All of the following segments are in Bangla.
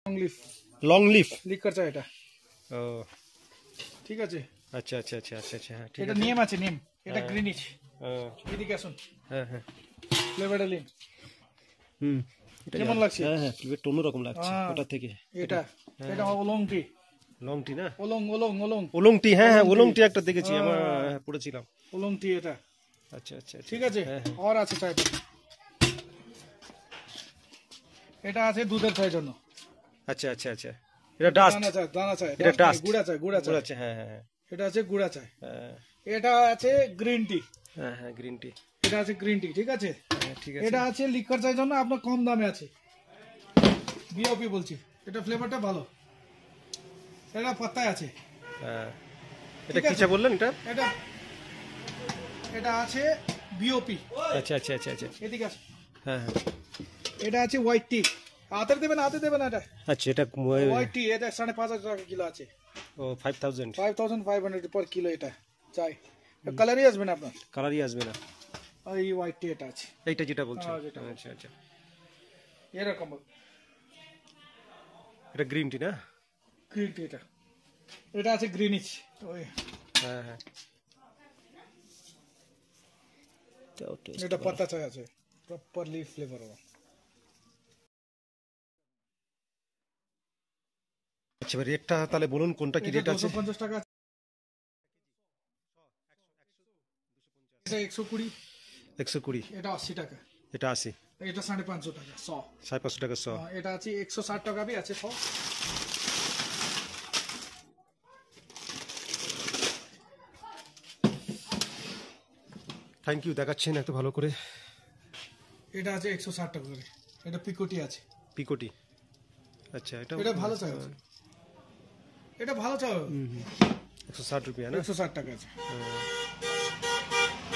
Long leaf. Long leaf liquor চা এটা। ও ঠিক আছে। আচ্ছা আচ্ছা আচ্ছা আচ্ছা আচ্ছা, হ্যাঁ ঠিক এটা আছে। নেম আছে, নেম। এটা গ্রিনিচ। এদিকে আসুন। হ্যাঁ হ্যাঁ। ফ্লেভারটা নিন। কেমন লাগছে? হ্যাঁ হ্যাঁ, একটু অন্যরকম লাগছে ওটা থেকে। এটা এটা ওলং টি। লং টি না? ওলং ওলং ওলং। ওলং টি, হ্যাঁ হ্যাঁ, ওলং টি একটা দেখেছি আমরা, পড়েছিলাম। ওলং টি এটা। আচ্ছা আচ্ছা ঠিক আছে। হ্যাঁ হ্যাঁ। আর আছে চাই। এটা আছে দুধের চায়ের জন্য। আচ্ছা আচ্ছা আচ্ছা, এটা ডাস্ট। দানা চা, দানা চা। এটা ডাস্ট, গুড়া চা, গুড়া চা। হ্যাঁ হ্যাঁ হ্যাঁ। এটা আছে গুড়া চা। হ্যাঁ এটা আছে গ্রিন টি। হ্যাঁ হ্যাঁ, গ্রিন টি। এটা আছে গ্রিন টি। ঠিক আছে। হ্যাঁ ঠিক আছে। এটা আছে লিকার চায়ের জন্য, আপনার কম দামে আছে। বিওপি বলছি। এটা ফ্লেভারটা ভালো। এটা পাতায় আছে। হ্যাঁ, এটা কি চা বললেন এটা? এটা এটা আছে বিওপি। আচ্ছা আচ্ছা আচ্ছা আচ্ছা, এদিকে আছে। হ্যাঁ হ্যাঁ। এটা আছে হোয়াইট টি। হাতে দেবেন, হাতে দেবেন। এটা আচ্ছা, এটা হোয়াইট টি। এটা 5,500 টাকা কিলো আছে। ও 5000, 5,500 পার কিলো। এটা চাই। কালারই আসবে না আপনার, কালারই আসবে না। এই হোয়াইট টি এটা আছে। এইটা যেটা বলছেন, হ্যাঁ, যেটা আচ্ছা আচ্ছা। এরকম এটা গ্রিন টি না? Green tea. এটা এটা আছে গ্রিনিচ। ওই হ্যাঁ হ্যাঁ। এটা পাতা চা আছে, প্রপারলি ফ্লেভার। আচ্ছা, রেটটা তাহলে বলুন কোনটা কি রেট আছে? 250 টাকা। এটা 120। 120। এটা 80 টাকা। এটা 80। এটা 550 টাকা 100। 550 টাকা 100। এটা আছে 160 টাকা भी আছে 100। থ্যাংক ইউ, দেখাচ্ছেন এত ভালো করে। এটা আছে 160 টাকা করে। এটা পিকোটি আছে। পিকোটি। আচ্ছা, এটা ভালো চা। এটা ভালো চা। 160 রুপিয়া না? 160 টাকা আছে।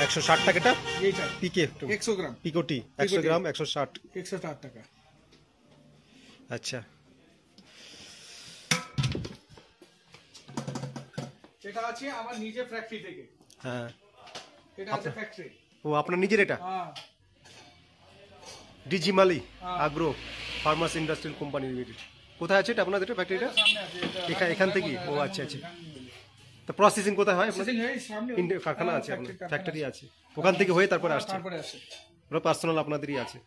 160 টাকাটা এইটা পিকে 100 গ্রাম পিকোটি 100 গ্রাম 160। 160 টাকা। আচ্ছা, এটা আছে আমার নিজের ফ্যাক্টরি থেকে। হ্যাঁ, এটা আছে ফ্যাক্টরি। ও আপনার নিজের? এটা হ্যাঁ, ডিজি মালি আগ্রো ফার্মাস ইন্ডাস্ট্রিয়াল কোম্পানি লিমিটেড। কোথায় আছে এটা আপনাদের ফ্যাক্টরিটা? সামনে আছে এটা। এখান থেকে? ও আচ্ছা আচ্ছা। তো প্রসেসিং কোথায় হয়? প্রসেসিং এই সামনে কারখানা আছে, আপনার ফ্যাক্টরি আছে, ওখান থেকে হয়ে তারপরে আসছে। তারপরে আসে। ওরা পার্সোনাল আপনাদেরই আছে?